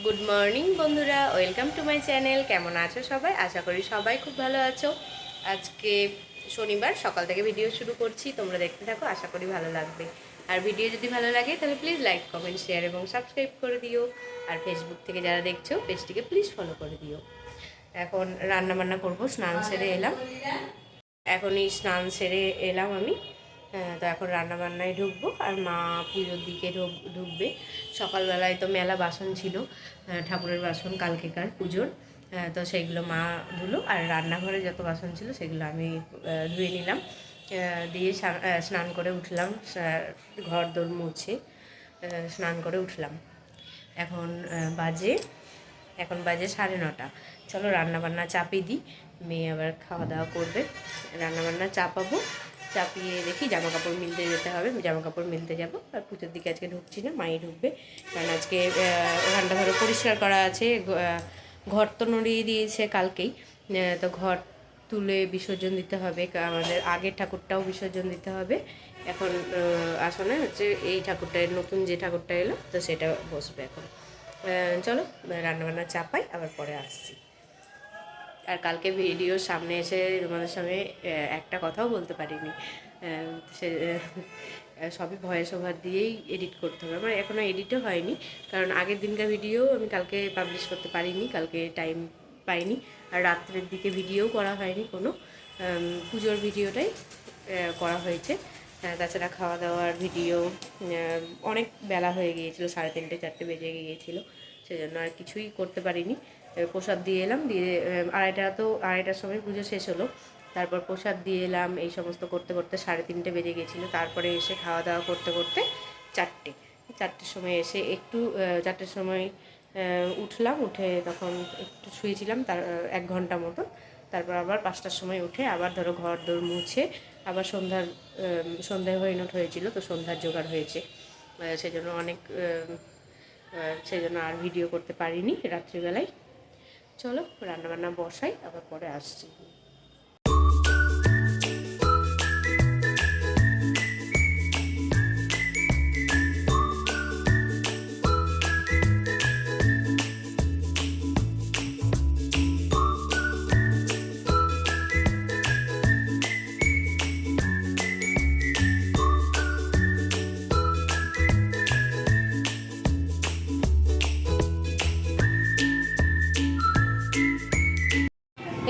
Good morning বন্ধুরা, welcome to my channel. কেমন আছো সবাই? আশা করি সবাই খুব ভালো আছো। আজকে শনিবার, সকাল থেকে ভিডিও শুরু করছি, তোমরা দেখতে থাকো, আশা করি ভালো লাগবে। আর ভিডিও যদি ভালো লাগে তাহলে প্লিজ লাইক, কমেন্ট, শেয়ার এবং সাবস্ক্রাইব করে দিও। আর ফেসবুক থেকে যারা দেখছো পেজটিকে প্লিজ ফলো করে দিও। এখন রান্না বান্না করবো, স্নান সেরে এলাম, এখনই স্নান সেরে এলাম আমি। তো এখন রান্নাবান্নায় ঢুকবো, আর মা পুজোর দিকে ঢুকবে। সকালবেলায় তো মেলা বাসন ছিল, ঠাকুরের বাসন কালকেকার পুজোর, তো সেইগুলো মা ধুলো। আর রান্নাঘরে যত বাসন ছিল সেগুলো আমি ধুয়ে নিলাম, দিয়ে স্নান করে উঠলাম, ঘর দোর মুছে স্নান করে উঠলাম। এখন বাজে 9:30। চলো রান্নাবান্না চাপিয়ে দিই, মেয়ে আবার খাওয়া দাওয়া করবে। রান্নাবান্না চাপাবো, চাপিয়ে দেখি জামা কাপড় মিলতে যেতে হবে, জামা কাপড় মিলতে যাবো। আর পুজোর দিকে আজকে ঢুকছি না, মাই ঢুকবে, কারণ আজকে ওখানটা ধরো পরিষ্কার করা আছে। ঘর তো নড়িয়ে দিয়েছে কালকেই, তো ঘর তুলে বিসর্জন দিতে হবে, আমাদের আগের ঠাকুরটাও বিসর্জন দিতে হবে। এখন আসলে হচ্ছে এই ঠাকুরটা, নতুন যে ঠাকুরটা এলো তো সেটা বসবে এখন। চলো রান্নাবান্না চাপাই, আবার পরে আসছি। আর কালকে ভিডিওর সামনে এসে তোমাদের সঙ্গে একটা কথাও বলতে পারিনি, সে সবই ভয়েস ওভার দিয়েই এডিট করতে হবে। আমার এখনও এডিটও হয়নি, কারণ আগের দিনকার ভিডিও আমি কালকে পাবলিশ করতে পারিনি, কালকে টাইম পাইনি। আর রাত্রের দিকে ভিডিও করা হয়নি কোনো, পুজোর ভিডিওটাই করা হয়েছে। তাছাড়া খাওয়া দাওয়ার ভিডিও অনেক বেলা হয়ে গিয়েছিলো, 3:30 4টে বেজে গিয়েছিলো, সেজন্য আর কিছুই করতে পারিনি। প্রসাদ দিয়ে এলাম, দিয়ে আড়াইটার সময় পুজো শেষ হলো। তারপর প্রসাদ দিয়ে এলাম, এই সমস্ত করতে করতে 3:30 বেজে গিয়েছিলো। তারপরে এসে খাওয়া দাওয়া করতে করতে 4টের সময় এসে একটু 4টের সময় উঠলাম, উঠে তখন একটু শুয়েছিলাম, তার 1 ঘন্টা মতো। তারপর আবার 5টার সময় উঠে আবার ধরো ঘর দোর মুছে আবার সন্ধ্যায় হরিণট হয়েছিল, তো সন্ধ্যার জোগাড় হয়েছে, সেই জন্য আর ভিডিও করতে পারিনি রাত্রিবেলায়। চলো রান্নাবান্না বসাই, আবার পরে আসছি।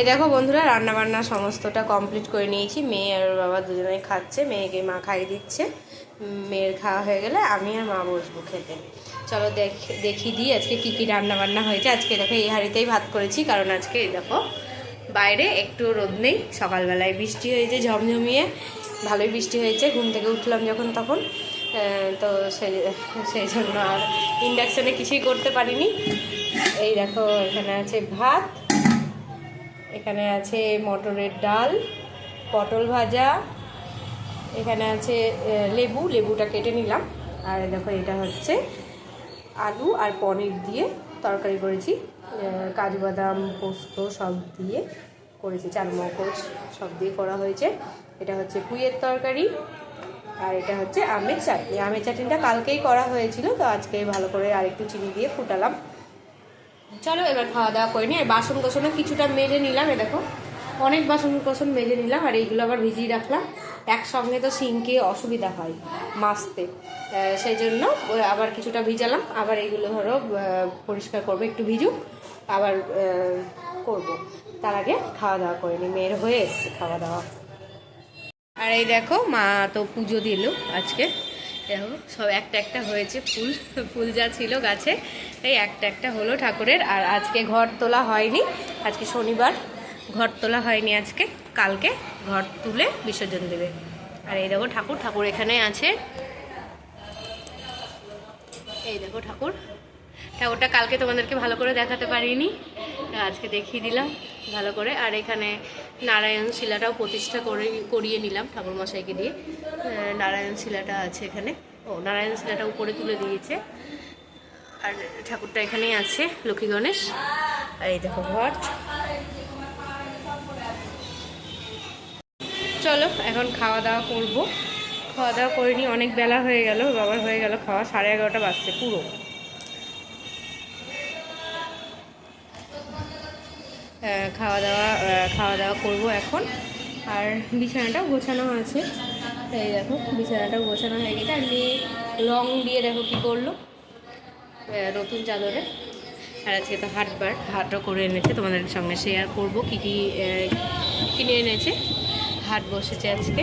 এই দেখো বন্ধুরা, রান্নাবান্না সমস্তটা কমপ্লিট করে নিয়েছি। মেয়ে আর বাবা দুজনেই খাচ্ছে, মেয়েকে মা খাইয়ে দিচ্ছে। মেয়ের খাওয়া হয়ে গেলে আমি আর মা বসবো খেতে। চলো দেখি দিই আজকে কী কী রান্নাবান্না হয়েছে। আজকে দেখো এই হাঁড়িতেই ভাত করেছি, কারণ আজকে দেখো বাইরে একটু রোদ নেই, সকালবেলায় বৃষ্টি হয়েছে ঝমঝমিয়ে, ভালোই বৃষ্টি হয়েছে। ঘুম থেকে উঠলাম যখন তখন, তো সেই জন্য আর ইন্ডাকশানে কিছুই করতে পারিনি। এই দেখো এখানে আছে ভাত, এখানে আছে মটরের ডাল, পটল ভাজা, এখানে আছে লেবুটা কেটে নিলাম। আর দেখো এটা হচ্ছে আলু আর পনির দিয়ে তরকারি করেছি, কাজু বাদাম পোস্ত সব দিয়ে করেছি, চালমগজ সব দিয়ে করা হয়েছে। এটা হচ্ছে পুঁইয়ের তরকারি, আর এটা হচ্ছে আমের চাটনি। আমের চাটনিটা কালকেই করা হয়েছিল, তো আজকে ভালো করে আরেকটু চিনি দিয়ে ফুটালাম। চলো এবার খাওয়া দাওয়া করে নিই। আর বাসন কোসনও কিছুটা মেজে নিলাম, এ দেখো অনেক বাসন কোসন মেজে নিলাম, আর এইগুলো আবার ভিজিয়ে রাখলাম। একসঙ্গে তো সিঙ্কে অসুবিধা হয় মাজতে, সেই জন্য আবার কিছুটা ভিজালাম। আবার এইগুলো ধরো পরিষ্কার করবো, একটু ভিজুক আবার করব। তার আগে খাওয়া দাওয়া করে নিই, মেয়ের হয়ে এসছে খাওয়া দাওয়া। আর এই দেখো মা তো পুজো দিল আজকে, দেখো সব একটা একটা হয়েছে, ফুল যা ছিল গাছে এই একটা একটা হলো ঠাকুরের। আর আজকে ঘর তোলা হয়নি, আজকে শনিবার, ঘর তোলা হয়নি আজকে, কালকে ঘর তুলে বিসর্জন দেবে। আর এই দেখো ঠাকুর এখানে আছে, এই দেখো ঠাকুরটা কালকে তোমাদেরকে ভালো করে দেখাতে পারিনি, আজকে দেখিয়ে দিলাম ভালো করে। আর এখানে নারায়ণ শিলাটাও প্রতিষ্ঠা করিয়ে নিলাম ঠাকুরমশাইকে দিয়ে, নারায়ণ শিলাটা আছে এখানে, নারায়ণ শিলাটা উপরে তুলে দিয়েছে। আর ঠাকুরটা এখানেই আছে, লক্ষ্মী গণেশ। আর এই দেখো ঘট। চলো এখন খাওয়া দাওয়া করবো, খাওয়া দাওয়া করে নিই, অনেক বেলা হয়ে গেল, বাবার হয়ে গেল খাওয়া, 11:30 বাজছে পুরো। খাওয়া দাওয়া করবো এখন। আর বিছানাটাও গোছানো আছে, এই দেখো বিছানাটাও গোছানো হয়ে গেছে। আর মেয়ে রং দিয়ে দেখো কী করলো নতুন চাদরে। আর আজকে তো হাটও করে এনেছে, তোমাদের সঙ্গে শেয়ার করবো কী কী কিনে এনেছে। হাট বসেছে আজকে,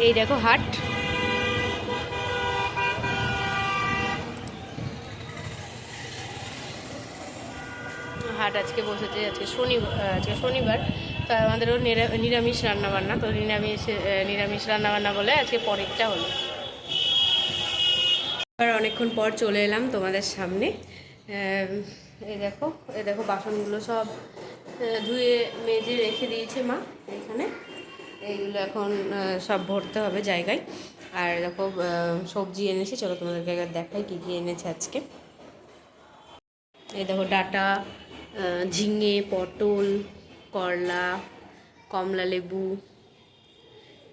এই দেখো হাট। হাট আজকে বসেছে, আজকে শনিবার। তো আমাদেরও নিরামিষ রান্নাবান্না, তো নিরামিষ রান্নাবান্না বলে আজকে পরেরটা হলো। এবার অনেকক্ষণ পর চলে এলাম তোমাদের সামনে। এই দেখো বাসনগুলো সব ধুয়ে মেজে রেখে দিয়েছে মা এখানে। এইগুলো এখন সব ভরতে হবে জায়গায়। আর দেখো সবজি এনেছে, চলো তোমাদেরকে একবার দেখাই কী কী এনেছে আজকে। এই দেখো ডাঁটা, ঝিঙে, পটল, করলা, কমলা লেবু,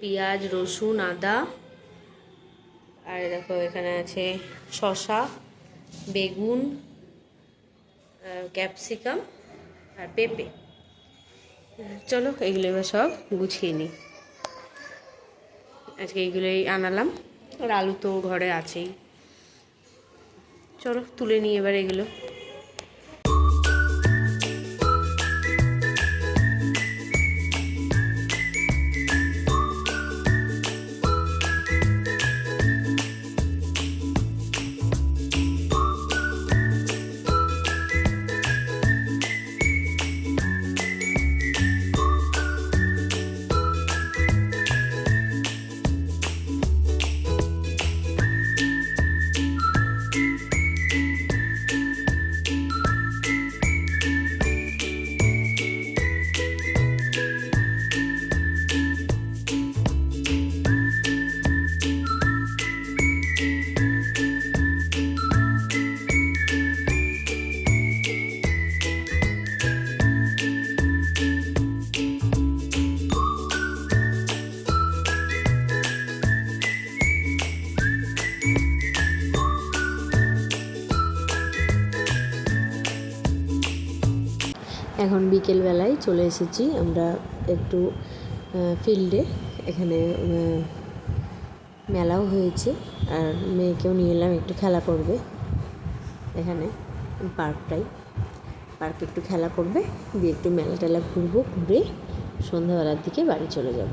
পেঁয়াজ, রসুন, আদা। আর দেখো এখানে আছে শসা, বেগুন, ক্যাপসিকাম আর পেঁপে। চলো এগুলো এবার সব গুছিয়ে নিই। আজকে এইগুলোই আনালাম, আর আলু তো ঘরে আছেই। চলো তুলে নিই এবার এগুলো। এখন বিকেলবেলায় চলে এসেছি আমরা একটু ফিল্ডে। এখানে মেলাও হয়েছে, আর মেয়েকেও নিয়ে এলাম, একটু খেলা করবে এখানে। পার্কে একটু খেলা করবে, দিয়ে একটু মেলা টেলা ঘুরবো, ঘুরে সন্ধ্যাবেলার দিকে বাড়ি চলে যাব।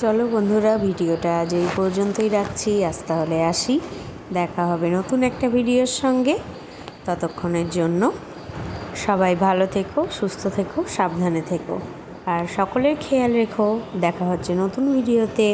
চলো বন্ধুরা, ভিডিওটা আজ এই পর্যন্তই রাখছি। আজ তাহলে আসি, দেখা হবে নতুন একটা ভিডিওর সঙ্গে। ততক্ষণের জন্য সবাই ভালো থেকো, সুস্থ থেকো, সাবধানে থেকো, আর সকলের খেয়াল রেখো। দেখা হচ্ছে নতুন ভিডিওতে।